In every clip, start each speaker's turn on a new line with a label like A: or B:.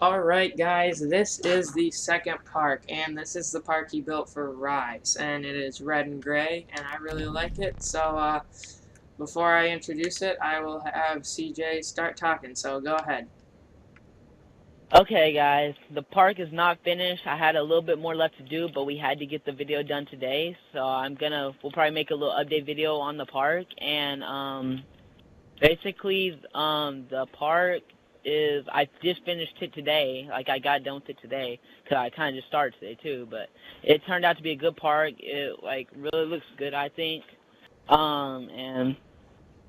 A: Alright guys, this is the second park, and this is the park he built for Rise, and it is red and gray, and I really like it. So before I introduce it, I will have CJ start talking, so go ahead.
B: Okay, guys, the park is not finished. I had a little bit more left to do, but we had to get the video done today. So we'll probably make a little update video on the park. And basically, the park is, I just finished it today. Like, I got done with it today, because I kind of just started today, too. But it turned out to be a good park. It, like, really looks good, I think. And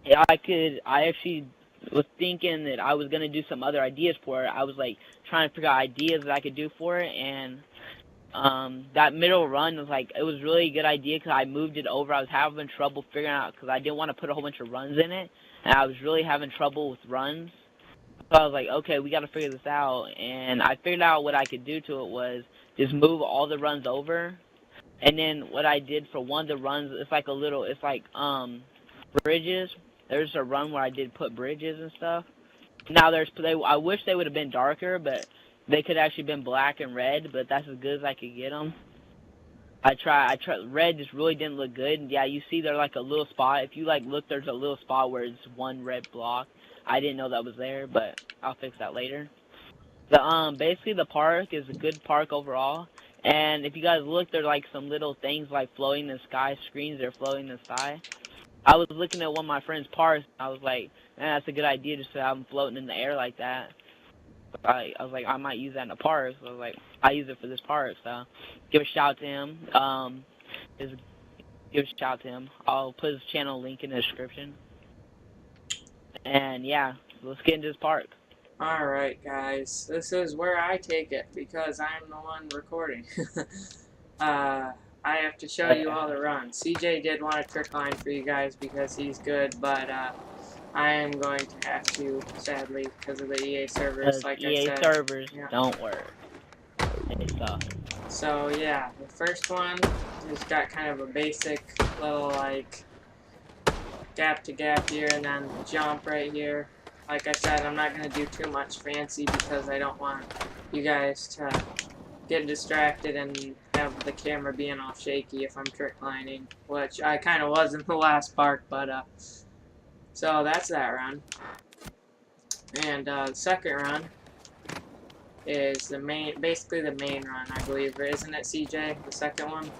B: yeah, I actually was thinking that I was gonna do some other ideas for it. I was like trying to figure out ideas that I could do for it, and that middle run was like, it was really a good idea because I moved it over. I was having trouble figuring out because I didn't want to put a whole bunch of runs in it, and I was really having trouble with runs. So I was like, okay, we got to figure this out, and I figured out what I could do to it was just move all the runs over, and then what I did for one of the runs, it's like bridges. There's a run where I did put bridges and stuff. Now I wish they would have been darker, but they could actually been black and red, but that's as good as I could get them. I tried, red just really didn't look good. And yeah, you see there's like a little spot. If you like look, there's a little spot where it's one red block. I didn't know that was there, but I'll fix that later. Basically the park is a good park overall. And if you guys look, there's like some little things like floating in the sky, screens that are floating in the sky. I was looking at one of my friend's parks. I was like, man, that's a good idea just to have them floating in the air like that. I was like, I might use that in the park. So I was like, I use it for this park. So give a shout to him. Give a shout to him. I'll put his channel link in the description. And yeah, let's get into this park.
A: Alright guys, this is where I take it because I'm the one recording. I have to show you all the runs. CJ did want a trick line for you guys because he's good, but I am going to have to, sadly, because of the EA servers, like I
B: EA
A: said.
B: servers
A: Yeah.
B: don't work. They suck.
A: So yeah, the first one just got kind of a basic little like gap to gap here and then jump right here. Like I said, I'm not going to do too much fancy because I don't want you guys to get distracted and have the camera being all shaky if I'm trick lining, which I kind of was in the last park, but so that's that run. And the second run is basically the main run, I believe, isn't it, CJ? The second one.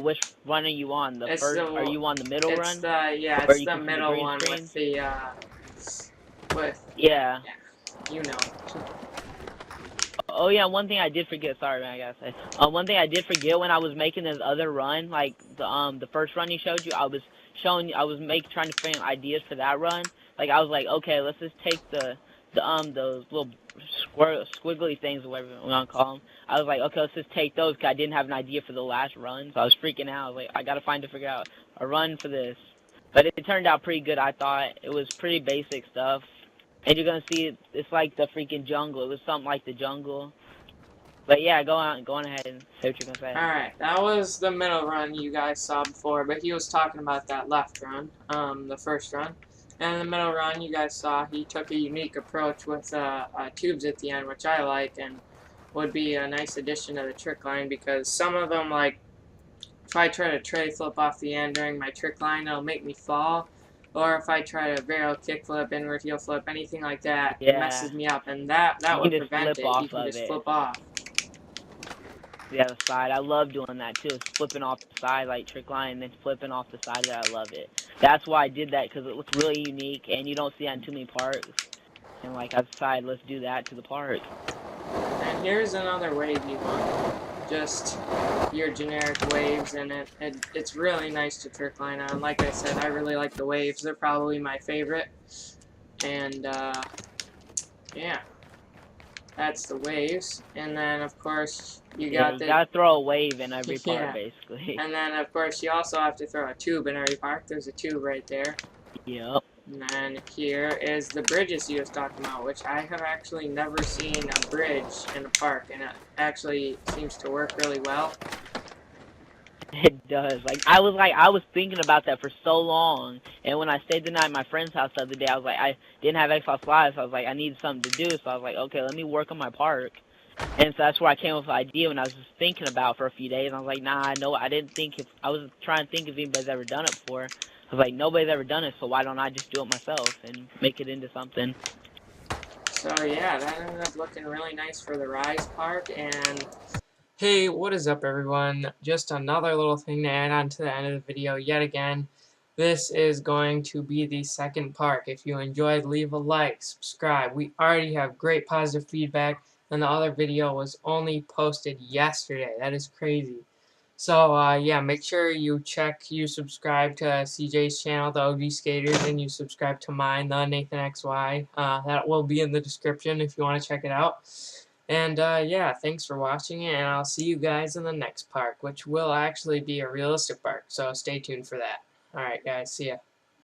B: Which run are you on? The
A: It's
B: first?
A: the,
B: Are you on the middle run?
A: It's the middle one with the
B: yeah.
A: You know.
B: Oh yeah, one thing I did forget. Sorry, man, I gotta say. One thing I did forget when I was making this other run, like the first run he showed you, I was trying to frame ideas for that run. Like I was like, okay, let's just take those little squiggly things, or whatever you want to call them. I was like, okay, let's just take those because I didn't have an idea for the last run, so I was freaking out. I was like, I gotta figure out a run for this. But it turned out pretty good. I thought it was pretty basic stuff. And you're gonna see it's like the freaking jungle. It was something like the jungle. But yeah, go on ahead and say what you're gonna say.
A: Alright, that was the middle run you guys saw before, but he was talking about that left run, the first run. And the middle run you guys saw, he took a unique approach with tubes at the end, which I like, and would be a nice addition to the trick line, because some of them, like, if I try to tray flip off the end during my trick line, it'll make me fall. Or if I try to barrel kick flip, inward heel flip, anything like that, it messes me up, and that would prevent it. You can just flip off.
B: The other side. I love doing that too. It's flipping off the side like trick line and then flipping off the side. I love it. That's why I did that, because it looks really unique and you don't see that in too many parks. And like I decided, let's do that to the park.
A: And here's another wave you want. Just your generic waves, and it's really nice to trick line on. Like I said, I really like the waves. They're probably my favorite. And yeah. That's the waves, and then of course you gotta
B: throw a wave in every part, basically.
A: And then of course you also have to throw a tube in every park. There's a tube right there.
B: Yep.
A: And then here is the bridges he was talking about, which I have actually never seen a bridge in a park, and it actually seems to work really well.
B: It does. I was thinking about that for so long, and when I stayed the night at my friend's house the other day, I was like, I didn't have Xbox Live, so I was like, I need something to do, so I was like, okay, let me work on my park, and so that's where I came up with the idea when I was just thinking about it for a few days, and I was like, nah, no, I didn't think if I was trying to think if anybody's ever done it before. I was like, nobody's ever done it, so why don't I just do it myself and make it into something?
A: So yeah, that ended up looking really nice for the Rise Park. And hey, what is up everyone? Just another little thing to add on to the end of the video yet again. This is going to be the second park. If you enjoyed, leave a like, subscribe. We already have great positive feedback, and the other video was only posted yesterday. That is crazy. So yeah, make sure you subscribe to CJ's channel, the OG Skaters, and you subscribe to mine, the NathanXy. That will be in the description if you want to check it out. And yeah, thanks for watching it, and I'll see you guys in the next park, which will actually be a realistic park. So stay tuned for that. All right, guys, see ya.